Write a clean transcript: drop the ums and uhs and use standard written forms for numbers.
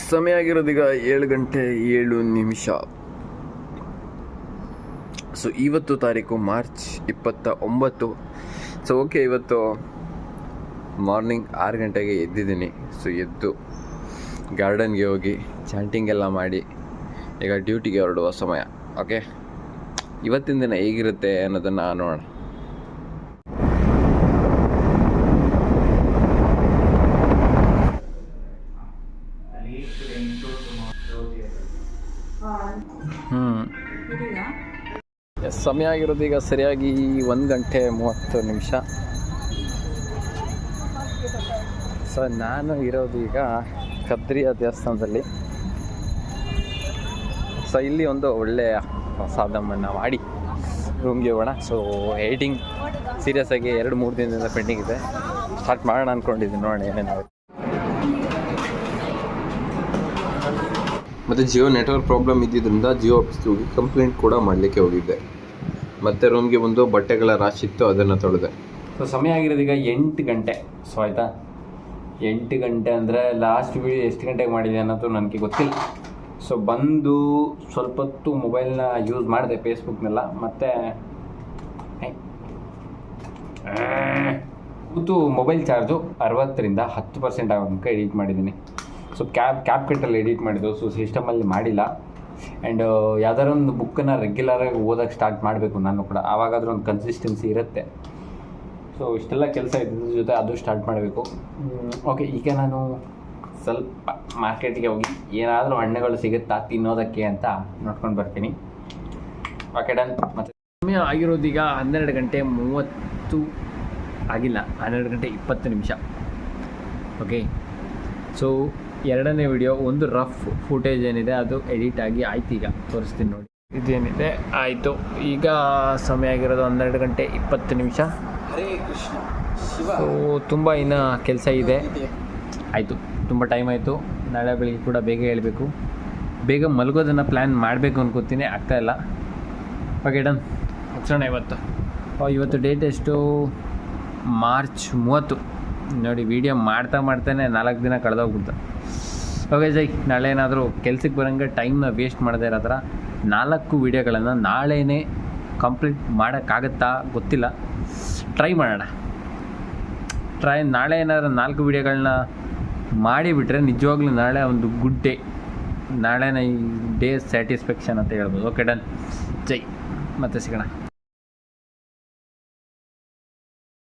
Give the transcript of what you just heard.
ಸಮಯ ಆಗಿರೋದೀಗ 7:07. ಸೊ ಇವತ್ತು ತಾರೀಕು ಮಾರ್ಚ್ 29. ಸೊ ಓಕೆ, ಇವತ್ತು ಮಾರ್ನಿಂಗ್ 6 ಗಂಟೆಗೆ ಎದ್ದಿದ್ದೀನಿ. ಸೊ ಎದ್ದು ಗಾರ್ಡನ್ಗೆ ಹೋಗಿ ಚಾಂಟಿಂಗ್ ಎಲ್ಲ ಮಾಡಿ ಈಗ ಡ್ಯೂಟಿಗೆ ಹೊರಡುವ ಸಮಯ. ಓಕೆ, ಇವತ್ತಿನ ದಿನ ಹೇಗಿರುತ್ತೆ ಅನ್ನೋದನ್ನು ನೋಡೋಣ. ಸಮಯ ಆಗಿರೋದು ಈಗ ಸರಿಯಾಗಿ 1:30. ಸೊ ನಾನು ಇರೋದು ಈಗ ಕದ್ರಿಯ ದೇವಸ್ಥಾನದಲ್ಲಿ. ಸೊ ಇಲ್ಲಿ ಒಂದು ಒಳ್ಳೆಯ ಪ್ರಸಾದವನ್ನು ಮಾಡಿ ರೂಮ್ಗೆ ಹೋಗೋಣ. ಸೊ ಎಡಿಟಿಂಗ್ ಸೀರಿಯಸ್ ಆಗಿ 2-3 ದಿನದಿಂದ ಪೆಂಡಿಂಗ್ ಇದೆ. ಸ್ಟಾರ್ಟ್ ಮಾಡೋಣ ಅಂದ್ಕೊಂಡಿದ್ದೀನಿ, ನೋಡೋಣ ಏನೇನಾಗುತ್ತೆ. ಮತ್ತು ಜಿಯೋ ನೆಟ್ವರ್ಕ್ ಪ್ರಾಬ್ಲಮ್ ಇದ್ದಿದ್ದರಿಂದ ಜಿಯೋ ಆಫೀಸ್ಗೆ ಹೋಗಿ ಕಂಪ್ಲೇಂಟ್ ಕೂಡ ಮಾಡಲಿಕ್ಕೆ ಹೋಗಿದ್ದೆ. ಮತ್ತು ರೂಮ್ಗೆ ಬಂದು ಬಟ್ಟೆಗಳ ರಾಶಿ ಇತ್ತು, ಅದನ್ನು ತೊಳೆದೆ. ಸೊ ಸಮಯ ಆಗಿರೋದೀಗ 8 ಗಂಟೆ. ಸೊ ಆಯಿತಾ, 8 ಗಂಟೆ ಅಂದರೆ ಲಾಸ್ಟ್ ವಿಡಿಯೋ ಎಷ್ಟು ಗಂಟೆಗೆ ಮಾಡಿದೆ ಅನ್ನೋದು ನನಗೆ ಗೊತ್ತಿಲ್ಲ. ಸೊ ಬಂದು ಸ್ವಲ್ಪ ಹೊತ್ತು ಮೊಬೈಲ್ನ ಯೂಸ್ ಮಾಡಿದೆ, ಫೇಸ್ಬುಕ್ನೆಲ್ಲ. ಮತ್ತು ಇವತ್ತು ಮೊಬೈಲ್ ಚಾರ್ಜು 60ರಿಂದ 10% ಆಗೋ ತನಕ ಎಡಿಟ್ ಮಾಡಿದ್ದೀನಿ. ಸೊ ಕ್ಯಾಪ್ ಕಟ್ಟಲ್ಲಿ ಎಡಿಟ್ ಮಾಡಿದ್ದು. ಸೊ ಸಿಸ್ಟಮಲ್ಲಿ ಮಾಡಿಲ್ಲ. ಆ್ಯಂಡ್ ಯಾವ್ದಾದ್ರು ಒಂದು ಬುಕ್ಕನ್ನು ರೆಗ್ಯುಲರಾಗಿ ಓದೋಕ್ಕೆ ಸ್ಟಾರ್ಟ್ ಮಾಡಬೇಕು ನಾನು ಕೂಡ. ಆವಾಗಾದರೂ ಒಂದು ಕನ್ಸಿಸ್ಟೆನ್ಸಿ ಇರುತ್ತೆ. ಸೊ ಇಷ್ಟೆಲ್ಲ ಕೆಲಸ ಇದ್ರ ಜೊತೆ ಅದು ಸ್ಟಾರ್ಟ್ ಮಾಡಬೇಕು. ಓಕೆ, ಈಗ ನಾನು ಸ್ವಲ್ಪ ಮಾರ್ಕೆಟಿಗೆ ಹೋಗಿ ಏನಾದರೂ ಹಣ್ಣುಗಳು ಸಿಗುತ್ತಾ ತಿನ್ನೋದಕ್ಕೆ ಅಂತ ನೋಡ್ಕೊಂಡು ಬರ್ತೀನಿ. Okay, done. ಮತ್ತು ಸಮಯ ಆಗಿರೋದೀಗ 12:30 ಆಗಿಲ್ಲ, 12:20. ಓಕೆ, ಸೊ ಎರಡನೇ ವಿಡಿಯೋ ಒಂದು ರಫ್ ಫುಟೇಜ್ ಏನಿದೆ ಅದು ಎಡಿಟ್ ಆಗಿ ಆಯ್ತು. ಈಗ ತೋರಿಸ್ತೀನಿ ನೋಡಿ. ಇದೇನಿದೆ ಆಯಿತು. ಈಗ ಸಮಯ ಆಗಿರೋದು 12:20. ಹರೇ ಕೃಷ್ಣ. ಸೊ ತುಂಬ ಇನ್ನು ಕೆಲಸ ಇದೆ. ಆಯಿತು, ತುಂಬ ಟೈಮ್ ಆಯಿತು. ನಾಳೆ ಬೆಳಿಗ್ಗೆ ಕೂಡ ಬೇಗ ಹೇಳಬೇಕು. ಬೇಗ ಮಲಗೋದನ್ನು ಪ್ಲ್ಯಾನ್ ಮಾಡಬೇಕು ಅನ್ಕೋತೀನಿ, ಆಗ್ತಾಯಿಲ್ಲ. Okay, done. ಮುಗಿಸೋಣ. ಇವತ್ತು ಡೇಟ್ ಎಷ್ಟು? ಮಾರ್ಚ್ 30. ನೋಡಿ, ವೀಡಿಯೋ ಮಾಡ್ತಾನೆ 4 ದಿನ ಕಳೆದೋಗ್ಬಿಡ್ತು. ಓಕೆ ಜೈ, ನಾಳೆ ಏನಾದರೂ ಕೆಲ್ಸಕ್ಕೆ ಬರೋಂಗೆ ಟೈಮ್ನ ವೇಸ್ಟ್ ಮಾಡದೇ ಇರೋ ಥರ 4 ವೀಡಿಯೋಗಳನ್ನು ನಾಳೆನೇ ಕಂಪ್ಲೀಟ್ ಮಾಡೋಕ್ಕಾಗತ್ತಾ ಗೊತ್ತಿಲ್ಲ, ಟ್ರೈ ಮಾಡೋಣ. ನಾಳೆ ಏನಾದರೂ 4 ವೀಡಿಯೋಗಳನ್ನ ಮಾಡಿಬಿಟ್ರೆ ನಿಜವಾಗ್ಲೂ ನಾಳೆ ಒಂದು ಗುಡ್ ಡೇ. ನಾಳೆನ ಈ ಡೇ ಸ್ಯಾಟಿಸ್ಫ್ಯಾಕ್ಷನ್ ಅಂತ ಹೇಳ್ಬೋದು. Okay, done. ಜೈ, ಮತ್ತೆ ಸಿಗೋಣ.